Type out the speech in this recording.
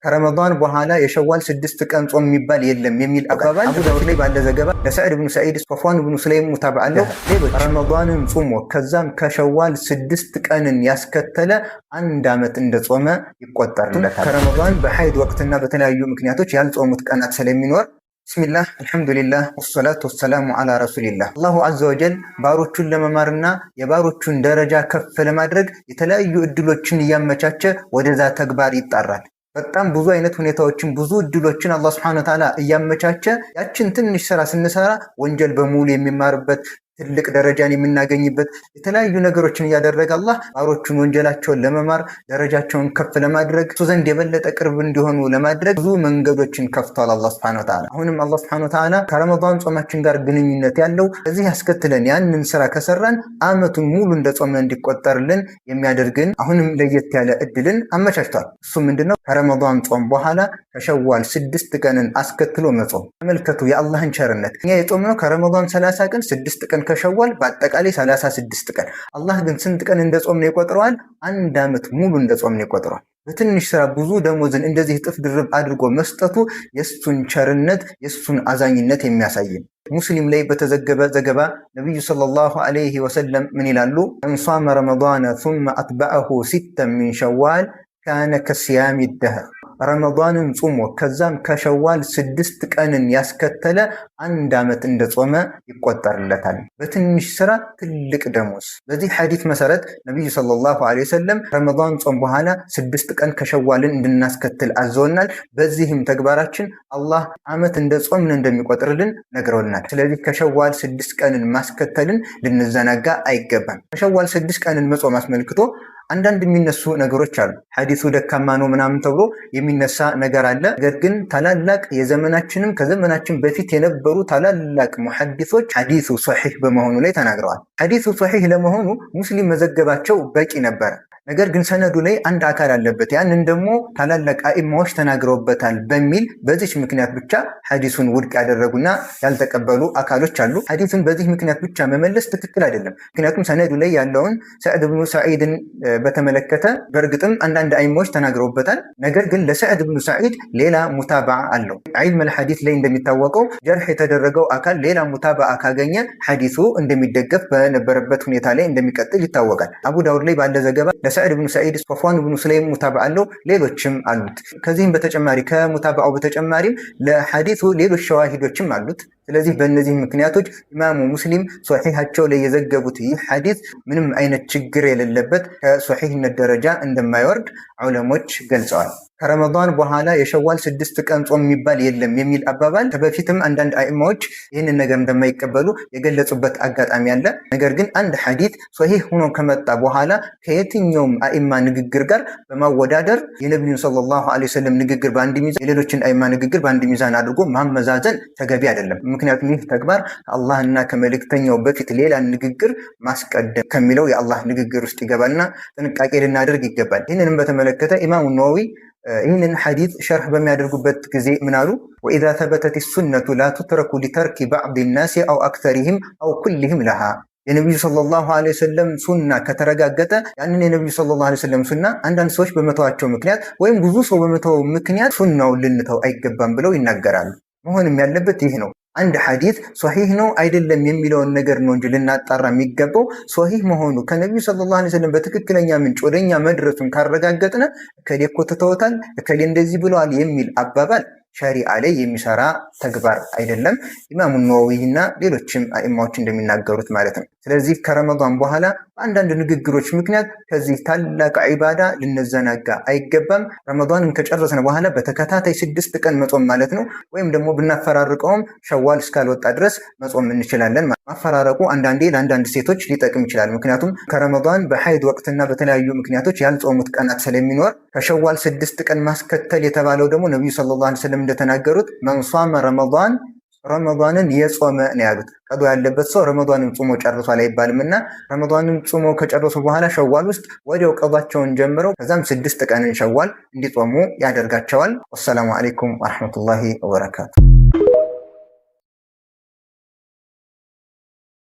ከረመዳን በኋላ የሸዋል 6 ቀን ጾም የሚባል የለም የሚል አባባል አቡ ዳውድ ላይ ባለ ዘገባ ለሰዕድ ኢብኑ ሰዒድ ሶፍዋን ኢብኑ ሱለይም ሙታበዓ አለው። ሌሎች ረመዳንን ጾሞ ከዛም ከሸዋል 6 ቀንን ያስከተለ 1 ዓመት እንደጾመ ይቆጠርለታል። ከረመዳን በሐይድ ወቅትና በተለያዩ ምክንያቶች ያልጾሙት ቀናት ስለሚኖር ቢስሚላህ አልሐምዱሊላህ ወሰላቱ ወሰላሙ ዐላ ረሱሊላህ። አላሁ ዐዘ ወጀል ባሮቹን ለመማርና የባሮቹን ደረጃ ከፍ ለማድረግ የተለያዩ እድሎችን እያመቻቸ ወደዛ ተግባር ይጣራል። በጣም ብዙ አይነት ሁኔታዎችን ብዙ እድሎችን አላህ Subhanahu Wa Ta'ala እያመቻቸ ያችን ትንሽ ስራ ስንሰራ ወንጀል በሙሉ የሚማርበት ትልቅ ደረጃን የምናገኝበት የተለያዩ ነገሮችን ያደረገ አላህ ባሮቹን ወንጀላቸውን ለመማር ደረጃቸውን ከፍ ለማድረግ እሱ ዘንድ የበለጠ ቅርብ እንዲሆኑ ለማድረግ ብዙ መንገዶችን ከፍቷል አላህ Subhanahu Wa Ta'ala። አሁንም አላህ Subhanahu Wa Ta'ala ከረመዳን ጾማችን ጋር ግንኙነት ያለው እዚህ ያስከትለን ያንን ስራ ከሰራን አመቱን ሙሉ እንደጾምን እንዲቆጠርልን የሚያደርግን አሁንም ለየት ያለ እድልን አመቻችቷል። እሱ ምንድነው? ከረመዳን ጾም በኋላ ከሸዋል 6 ቀንን አስከትሎ መጾም። ተመልከቱ የአላህን ቸርነት። እኛ የጾምነው ከረመዳን 30 ቀን 6 ቀን ከሸዋል በአጠቃላይ 36 ቀን። አላህ ግን ስንት ቀን እንደጾምን ይቆጥረዋል? 1 ዓመት ሙሉ እንደጾምን ይቆጥረዋል። በትንሽ ስራ ብዙ ደሞዝን እንደዚህ እጥፍ ድርብ አድርጎ መስጠቱ የሱን ቸርነት የሱን አዛኝነት የሚያሳይ ነው። ሙስሊም ላይ በተዘገበ ዘገባ ነብዩ ሰለላሁ ዐለይሂ ወሰለም ምን ይላሉ? እንሷመ ረመዳን ثم أتبعه 6 من شوال كان كصيام الدهر። ረመዳንን ጾሞ ከዛም ከሸዋል 6 ቀንን ያስከተለ 1 ዓመት እንደጾመ ይቆጠርለታል። በትንሽ ስራ ትልቅ ደሞዝ። በዚህ ሐዲስ መሰረት ነብዩ ሰለላሁ ዐለይሂ ወሰለም ረመዳን ጾም በኋላ 6 ቀን ከሸዋልን እንድናስከትል አዘውናል። በዚህም ተግባራችን አላህ ዓመት እንደጾምን እንደሚቆጥርልን ነግረውናል። ስለዚህ ከሸዋል 6 ቀንን ማስከተልን ልንዘናጋ አይገባም። ከሸዋል 6 ቀንን መጾም አስመልክቶ አንዳንድ የሚነሱ ነገሮች አሉ። ሐዲሱ ደካማ ነው ምናምን ተብሎ የሚነሳ ነገር አለ። ነገር ግን ታላላቅ የዘመናችንም ከዘመናችን በፊት የነበሩ ታላላቅ ሙሐዲሶች ሐዲሱ ሶሒህ በመሆኑ ላይ ተናግረዋል። ሐዲሱ ሶሒህ ለመሆኑ ሙስሊም መዘገባቸው በቂ ነበር። ነገር ግን ሰነዱ ላይ አንድ አካል አለበት። ያንን ደግሞ ታላላቅ አኢማዎች ተናግረውበታል በሚል በዚህ ምክንያት ብቻ ሐዲሱን ውድቅ ያደረጉና ያልተቀበሉ አካሎች አሉ። ሐዲሱን በዚህ ምክንያት ብቻ መመለስ ትክክል አይደለም። ምክንያቱም ሰነዱ ላይ ያለውን ሰዕድ ኢብኑ ሰዒድን በተመለከተ በእርግጥም አንዳንድ አኢማዎች ተናግረውበታል። ነገር ግን ለሰዕድ ኢብኑ ሰዒድ ሌላ ሙታበዓ አለው። ዒልም ሐዲስ ላይ እንደሚታወቀው ጀርህ የተደረገው አካል ሌላ ሙታበዓ ካገኘ ሐዲሱ እንደሚደገፍ በነበረበት ሁኔታ ላይ እንደሚቀጥል ይታወቃል። አቡ ዳውድ ላይ ባለ ዘገባ ሰዕድ ኢብኑ ሰዒድ ሶፍዋን ኢብኑ ሱለይም ሙታበዓ አለው፣ ሌሎችም አሉት። ከዚህም በተጨማሪ ከሙታበዓው በተጨማሪም ለሐዲሱ ሌሎች ሸዋሂዶችም አሉት። ስለዚህ በእነዚህ ምክንያቶች ኢማሙ ሙስሊም ሶሒሃቸው ላይ የዘገቡት ይህ ሐዲስ ምንም አይነት ችግር የሌለበት ከሶሒህነት ደረጃ እንደማይወርድ ዑለሞች ገልጸዋል። ከረመዳን በኋላ የሸዋል 6 ቀን ጾም የሚባል የለም የሚል አባባል በፊትም አንዳንድ አኢማዎች ይህንን ነገር እንደማይቀበሉ የገለጹበት አጋጣሚ አለ። ነገር ግን አንድ ሐዲስ ሶሒህ ሆኖ ከመጣ በኋላ ከየትኛውም አኢማ ንግግር ጋር በማወዳደር የነብዩን ሰለላሁ ዐለይሂ ወሰለም ንግግር በአንድ ሚዛን የሌሎችን አኢማ ንግግር በአንድ ሚዛን አድርጎ ማመዛዘን ተገቢ አይደለም። ምክንያቱም ይህ ተግባር ከአላህና ከመልእክተኛው በፊት ሌላ ንግግር ማስቀደም ከሚለው የአላህ ንግግር ውስጥ ይገባልና ጥንቃቄ ልናደርግ ይገባል። ይህንንም በተመለከተ ኢማሙ ነወዊ ይህንን ሐዲስ ሸርህ በሚያደርጉበት ጊዜ ምን አሉ? ወኢዛ ተበተት ሱነቱ ላ ቱትረኩ ሊተርኪ ባዕድ ናሲ አው አክተሪህም አው ኩሊህም ለሃ። የነቢዩ ሰለላሁ ዐለይሂ ወሰለም ሱና ከተረጋገጠ ያንን የነቢዩ ሰለላሁ ዐለይሂ ወሰለም ሱና አንዳንድ ሰዎች በመተዋቸው ምክንያት ወይም ብዙ ሰው በመተው ምክንያት ሱናውን ልንተው አይገባም ብለው ይናገራሉ። መሆንም ያለበት ይህ ነው። አንድ ሐዲስ ሶሒህ ነው አይደለም የሚለውን ነገር ነው እንጂ ልናጣራ የሚገባው ሶሒህ መሆኑ ከነብዩ ሰለላሁ ዐለይሂ ወሰለም በትክክለኛ ምንጭ ወደኛ መድረሱን ካረጋገጥነ እከሌ እኮ ትተውታል እከሌ እንደዚህ ብለዋል የሚል አባባል ሸሪዓ ላይ የሚሰራ ተግባር አይደለም። ኢማሙ ነወዊና ሌሎችም አኢማዎች እንደሚናገሩት ማለት ነው። ስለዚህ ከረመዳን በኋላ በአንዳንድ ንግግሮች ምክንያት ከዚህ ታላቅ ዒባዳ ልንዘናጋ አይገባም። ረመዳንን ከጨረስን በኋላ በተከታታይ 6 ቀን መጾም ማለት ነው። ወይም ደግሞ ብናፈራርቀውም ሸዋል እስካልወጣ ድረስ መጾም እንችላለን። ማፈራረቁ አንዳንዴ ለአንዳንድ ሴቶች ሊጠቅም ይችላል። ምክንያቱም ከረመዳን በሐይድ ወቅትና በተለያዩ ምክንያቶች ያልጾሙት ቀናት ስለሚኖር ከሸዋል 6 ቀን ማስከተል የተባለው ደግሞ ነብዩ ሰለላሁ ዐለይሂ ወሰለም እንደተናገሩት መንሷመ ረመዳንን የጾመ ነው ያሉት። ቀዶ ያለበት ሰው ረመዳንን ጾሞ ጨርሷል አይባልምና ረመዳንን ጾሞ ከጨረሱ በኋላ ሸዋል ውስጥ ወዲያው ቀዷቸውን ጀምረው ከዛም 6 ቀንን ሸዋል እንዲጾሙ ያደርጋቸዋል። ወሰላሙ አለይኩም ወራህመቱላሂ ወበረካቱ።